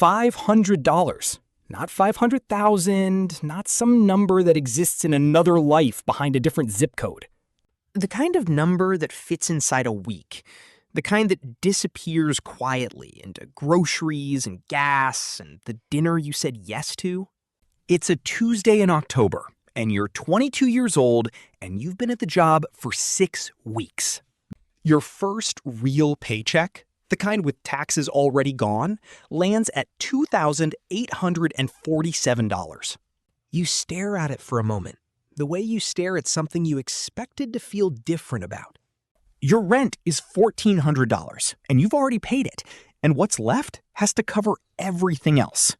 $500. Not 500,000, not some number that exists in another life behind a different zip code. The kind of number that fits inside a week. The kind that disappears quietly into groceries and gas and the dinner you said yes to. It's a Tuesday in October, and you're 22 years old, and you've been at the job for 6 weeks. Your first real paycheck, the kind with taxes already gone, lands at $2,847. You stare at it for a moment, the way you stare at something you expected to feel different about. Your rent is $1,400, and you've already paid it, and what's left has to cover everything else.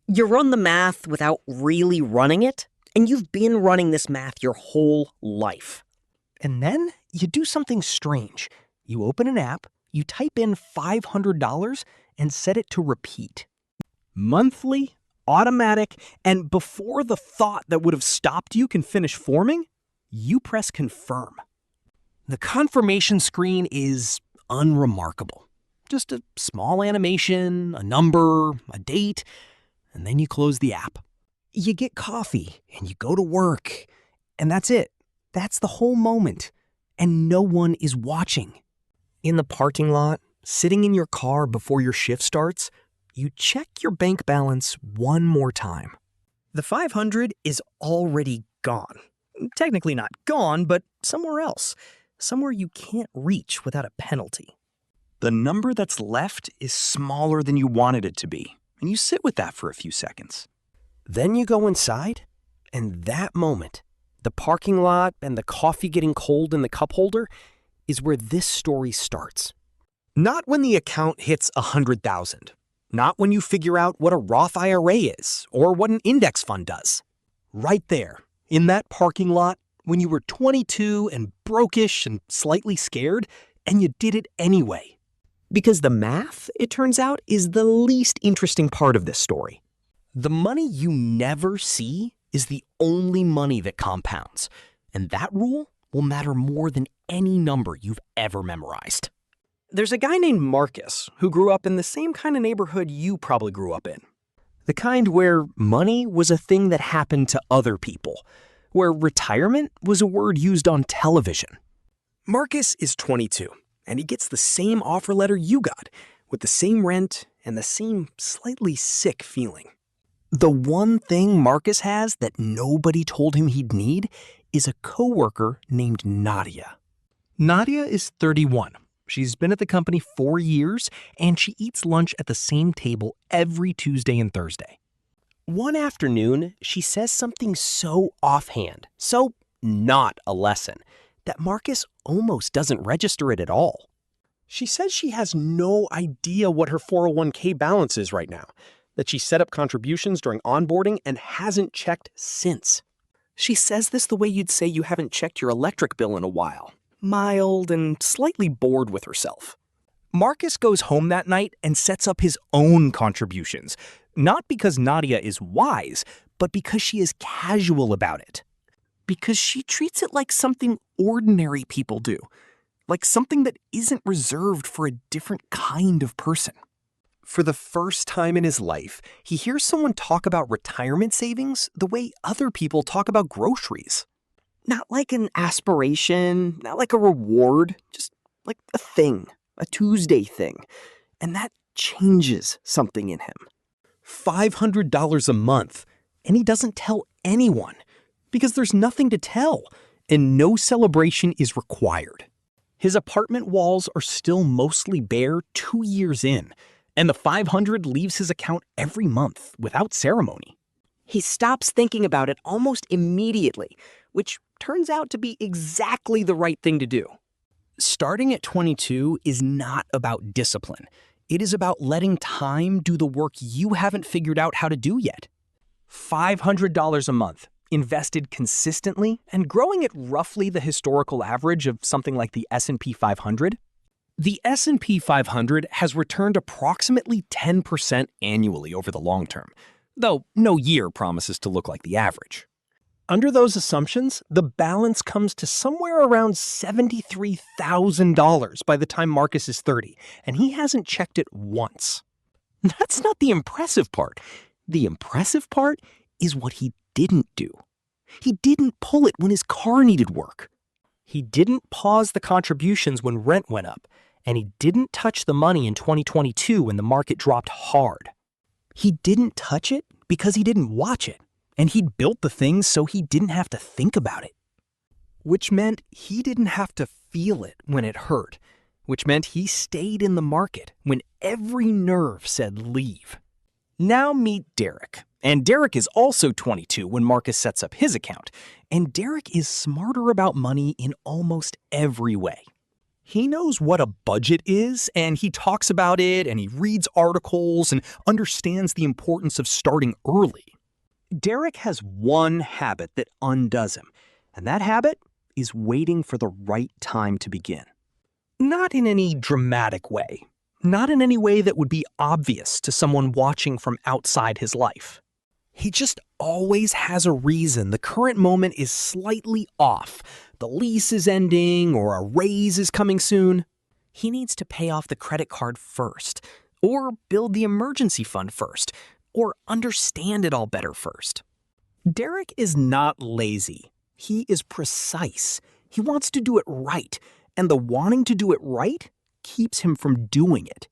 You run the math without really running it, and you've been running this math your whole life. And then you do something strange. You open an app, you type in $500 and set it to repeat. Monthly, automatic, and before the thought that would have stopped you can finish forming, you press confirm. The confirmation screen is unremarkable. Just a small animation, a number, a date, and then you close the app. You get coffee and you go to work, and that's it. That's the whole moment, and no one is watching. In the parking lot, sitting in your car before your shift starts, you check your bank balance one more time. The $500 is already gone. Technically not gone, but somewhere else. Somewhere you can't reach without a penalty. The number that's left is smaller than you wanted it to be, and you sit with that for a few seconds. Then you go inside, and that moment, the parking lot and the coffee getting cold in the cup holder, is where this story starts. Not when the account hits $100,000. Not when you figure out what a Roth IRA is or what an index fund does. Right there, in that parking lot, when you were 22 and brokish and slightly scared, and you did it anyway. Because the math, it turns out, is the least interesting part of this story. The money you never see is the only money that compounds, and that rule will matter more than any number you've ever memorized. There's a guy named Marcus who grew up in the same kind of neighborhood you probably grew up in. The kind where money was a thing that happened to other people, where retirement was a word used on television. Marcus is 22, and he gets the same offer letter you got, with the same rent and the same slightly sick feeling. The one thing Marcus has that nobody told him he'd need is a coworker named Nadia. Nadia is 31. She's been at the company 4 years, and she eats lunch at the same table every Tuesday and Thursday. One afternoon, she says something so offhand, so not a lesson, that Marcus almost doesn't register it at all. She says she has no idea what her 401k balance is right now, that she set up contributions during onboarding and hasn't checked since. She says this the way you'd say you haven't checked your electric bill in a while, mild and slightly bored with herself. Marcus goes home that night and sets up his own contributions, not because Nadia is wise, but because she is casual about it. Because she treats it like something ordinary people do, like something that isn't reserved for a different kind of person. For the first time in his life, he hears someone talk about retirement savings the way other people talk about groceries. Not like an aspiration, not like a reward, just like a thing, a Tuesday thing. And that changes something in him. $500 a month, and he doesn't tell anyone because there's nothing to tell, and no celebration is required. His apartment walls are still mostly bare 2 years in, and the $500 leaves his account every month without ceremony. He stops thinking about it almost immediately, which turns out to be exactly the right thing to do. Starting at 22 is not about discipline. It is about letting time do the work you haven't figured out how to do yet. $500 a month, invested consistently and growing at roughly the historical average of something like the S&P 500. The S&P 500 has returned approximately 10% annually over the long term, though no year promises to look like the average. Under those assumptions, the balance comes to somewhere around $73,000 by the time Marcus is 30, and he hasn't checked it once. That's not the impressive part. The impressive part is what he didn't do. He didn't pull it when his car needed work. He didn't pause the contributions when rent went up, and he didn't touch the money in 2022 when the market dropped hard. He didn't touch it because he didn't watch it, and he'd built the things so he didn't have to think about it. Which meant he didn't have to feel it when it hurt, which meant he stayed in the market when every nerve said leave. Now meet Derek. And Derek is also 22 when Marcus sets up his account. And Derek is smarter about money in almost every way. He knows what a budget is, and he talks about it, and he reads articles and understands the importance of starting early. Derek has one habit that undoes him, and that habit is waiting for the right time to begin. Not in any dramatic way. Not in any way that would be obvious to someone watching from outside his life. He just always has a reason the current moment is slightly off. The lease is ending or a raise is coming soon. He needs to pay off the credit card first, or build the emergency fund first, or understand it all better first. Derek is not lazy. He is precise. He wants to do it right, and the wanting to do it right keeps him from doing it.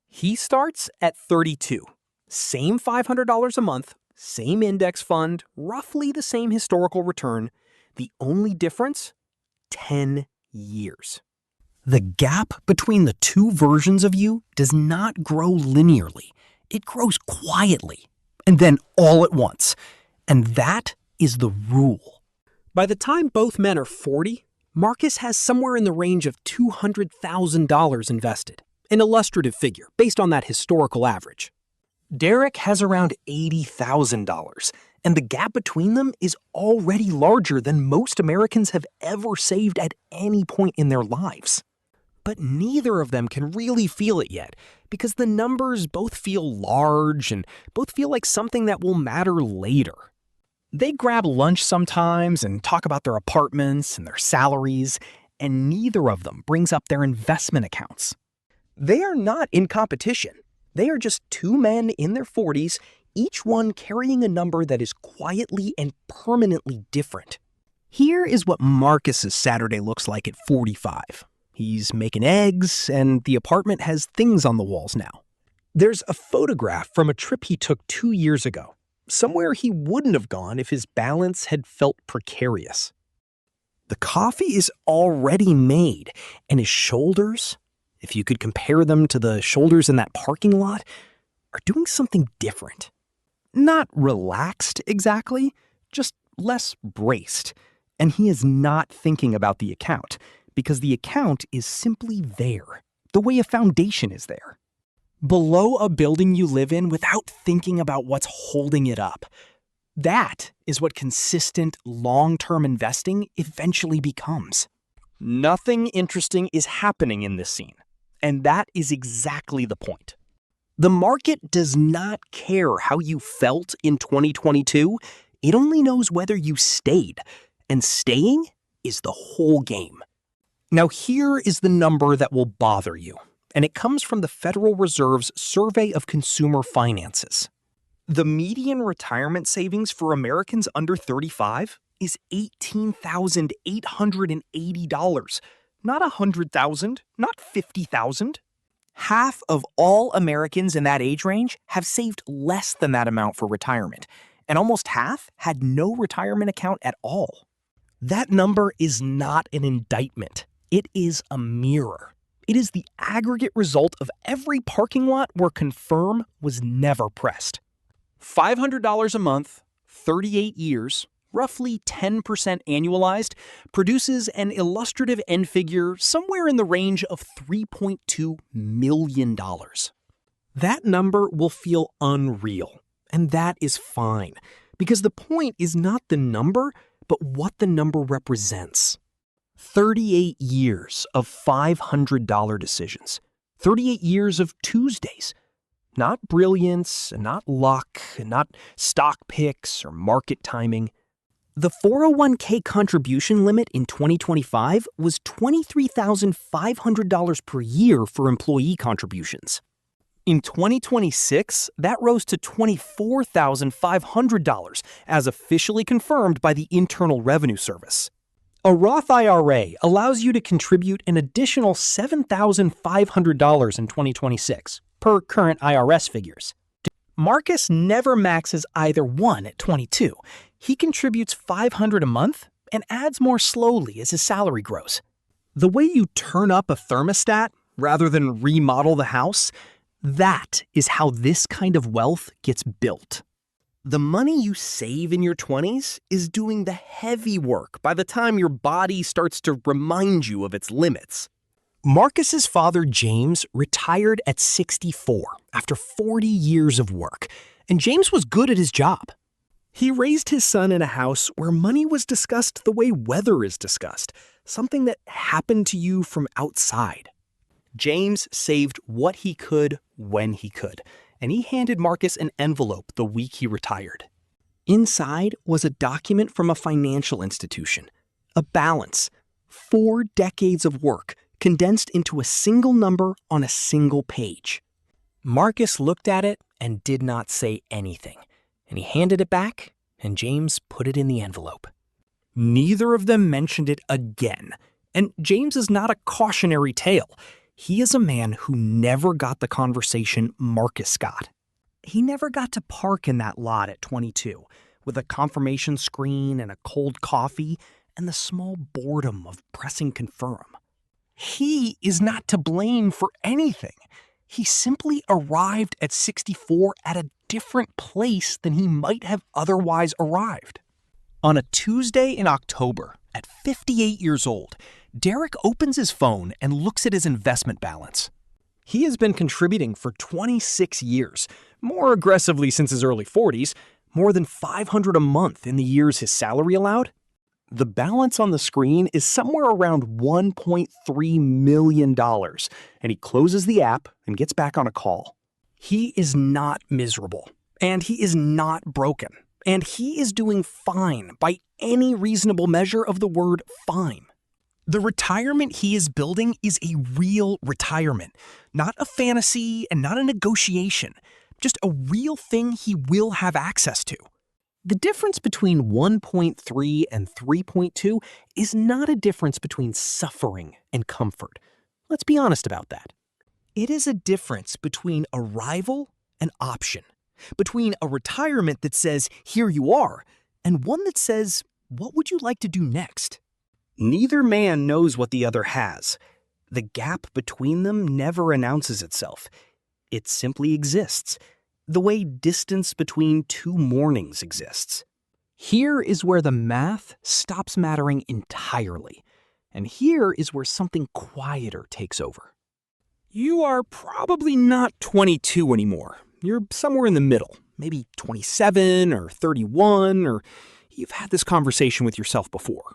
He starts at 32. Same $500 a month, same index fund, roughly the same historical return. The only difference? 10 years. The gap between the two versions of you does not grow linearly. It grows quietly, and then all at once. And that is the rule. By the time both men are 40, Marcus has somewhere in the range of $200,000 invested, an illustrative figure based on that historical average. Derek has around $80,000, and the gap between them is already larger than most Americans have ever saved at any point in their lives. But neither of them can really feel it yet, because the numbers both feel large and both feel like something that will matter later. They grab lunch sometimes and talk about their apartments and their salaries, and neither of them brings up their investment accounts. They are not in competition. They are just two men in their 40s, each one carrying a number that is quietly and permanently different. Here is what Marcus's Saturday looks like at 45. He's making eggs, and the apartment has things on the walls now. There's a photograph from a trip he took 2 years ago, somewhere he wouldn't have gone if his balance had felt precarious. The coffee is already made, and his shoulders, if you could compare them to the shoulders in that parking lot, are doing something different. Not relaxed exactly, just less braced. And he is not thinking about the account, because the account is simply there, the way a foundation is there. Below a building you live in without thinking about what's holding it up. That is what consistent, long-term investing eventually becomes. Nothing interesting is happening in this scene, and that is exactly the point. The market does not care how you felt in 2022. It only knows whether you stayed, and staying is the whole game. Now here is the number that will bother you, and it comes from the Federal Reserve's Survey of Consumer Finances. The median retirement savings for Americans under 35 is $18,880. Not $100,000, not $50,000. Half of all Americans in that age range have saved less than that amount for retirement, and almost half had no retirement account at all. That number is not an indictment. It is a mirror. It is the aggregate result of every parking lot where confirm was never pressed. $500 a month, 38 years, roughly 10% annualized, produces an illustrative end figure somewhere in the range of $3.2 million. That number will feel unreal, and that is fine, because the point is not the number, but what the number represents. 38 years of $500 decisions. 38 years of Tuesdays. Not brilliance, not luck, not stock picks or market timing. The 401k contribution limit in 2025 was $23,500 per year for employee contributions. In 2026, that rose to $24,500 as officially confirmed by the Internal Revenue Service. A Roth IRA allows you to contribute an additional $7,500 in 2026, per current IRS figures. Marcus never maxes either one at 22. He contributes $500 a month and adds more slowly as his salary grows. The way you turn up a thermostat rather than remodel the house, that is how this kind of wealth gets built. The money you save in your 20s is doing the heavy work by the time your body starts to remind you of its limits. Marcus's father, James, retired at 64 after 40 years of work, and James was good at his job. He raised his son in a house where money was discussed the way weather is discussed, something that happened to you from outside. James saved what he could when he could, and he handed Marcus an envelope the week he retired. Inside was a document from a financial institution, a balance, 4 decades of work condensed into a single number on a single page. Marcus looked at it and did not say anything, and he handed it back, and James put it in the envelope. Neither of them mentioned it again, and James is not a cautionary tale. He is a man who never got the conversation Marcus got. He never got to park in that lot at 22 with a confirmation screen and a cold coffee and the small boredom of pressing confirm. He is not to blame for anything. He simply arrived at 64 at a different place than he might have otherwise arrived. On a Tuesday in October, at 58 years old, Derek opens his phone and looks at his investment balance. He has been contributing for 26 years, more aggressively since his early 40s, more than $500 a month in the years his salary allowed. The balance on the screen is somewhere around $1.3 million, and he closes the app and gets back on a call. He is not miserable, and he is not broken, and he is doing fine by any reasonable measure of the word fine. The retirement he is building is a real retirement, not a fantasy and not a negotiation, just a real thing he will have access to. The difference between 1.3 and 3.2 is not a difference between suffering and comfort. Let's be honest about that. It is a difference between arrival and option, between a retirement that says, here you are, and one that says, what would you like to do next? Neither man knows what the other has. The gap between them never announces itself. It simply exists, the way distance between two mornings exists. Here is where the math stops mattering entirely, and here is where something quieter takes over. You are probably not 22 anymore. You're somewhere in the middle, maybe 27 or 31, or you've had this conversation with yourself before.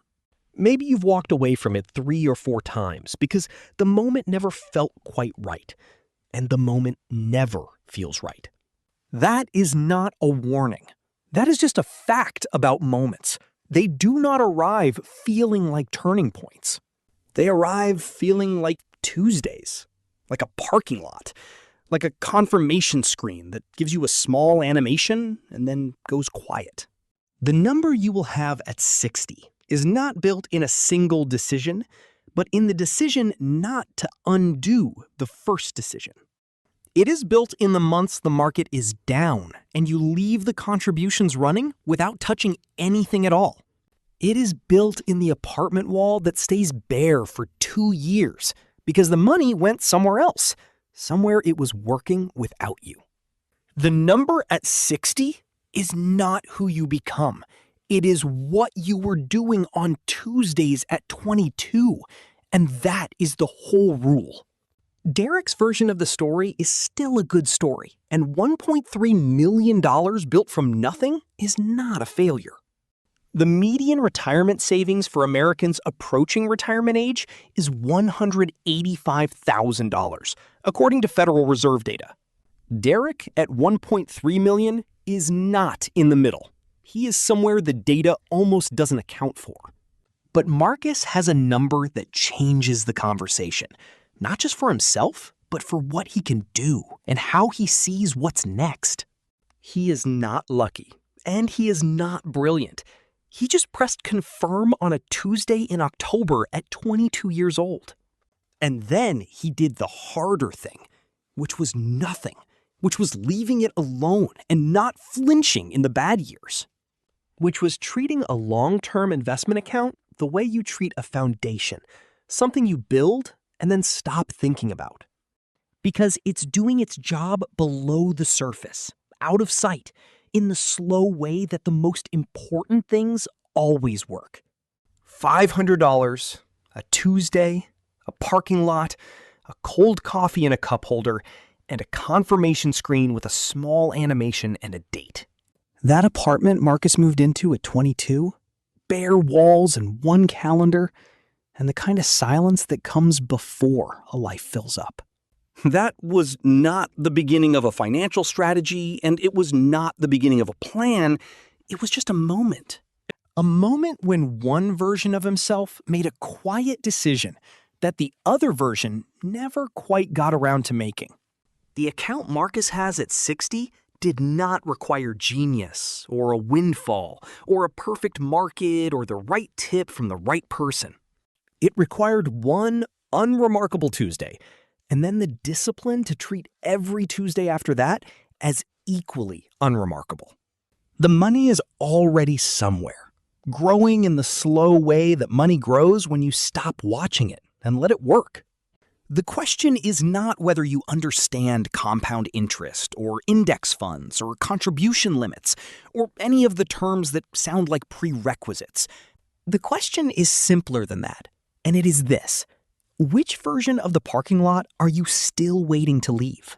Maybe you've walked away from it 3 or 4 times because the moment never felt quite right, and the moment never feels right. That is not a warning. That is just a fact about moments. They do not arrive feeling like turning points. They arrive feeling like Tuesdays, like a parking lot, like a confirmation screen that gives you a small animation and then goes quiet. The number you will have at 60 is not built in a single decision, but in the decision not to undo the first decision. It is built in the months the market is down and you leave the contributions running without touching anything at all. It is built in the apartment wall that stays bare for 2 years because the money went somewhere else, somewhere it was working without you. The number at 60 is not who you become. It is what you were doing on Tuesdays at 22, and that is the whole rule. Derek's version of the story is still a good story, and $1.3 million built from nothing is not a failure. The median retirement savings for Americans approaching retirement age is $185,000, according to Federal Reserve data. Derek, at $1.3 million, is not in the middle. He is somewhere the data almost doesn't account for. But Marcus has a number that changes the conversation, not just for himself, but for what he can do and how he sees what's next. He is not lucky, and he is not brilliant. He just pressed confirm on a Tuesday in October at 22 years old. And then he did the harder thing, which was nothing, which was leaving it alone and not flinching in the bad years, which was treating a long-term investment account the way you treat a foundation, something you build and then stop thinking about. Because it's doing its job below the surface, out of sight, in the slow way that the most important things always work. $500, a Tuesday, a parking lot, a cold coffee in a cup holder, and a confirmation screen with a small animation and a date. That apartment Marcus moved into at 22, bare walls and one calendar, and the kind of silence that comes before a life fills up. That was not the beginning of a financial strategy, and it was not the beginning of a plan. It was just a moment. A moment when one version of himself made a quiet decision that the other version never quite got around to making. The account Marcus has at 60 did not require genius or a windfall or a perfect market or the right tip from the right person. It required one unremarkable Tuesday, and then the discipline to treat every Tuesday after that as equally unremarkable. The money is already somewhere, growing in the slow way that money grows when you stop watching it and let it work. The question is not whether you understand compound interest or index funds or contribution limits or any of the terms that sound like prerequisites. The question is simpler than that, and it is this: which version of the parking lot are you still waiting to leave?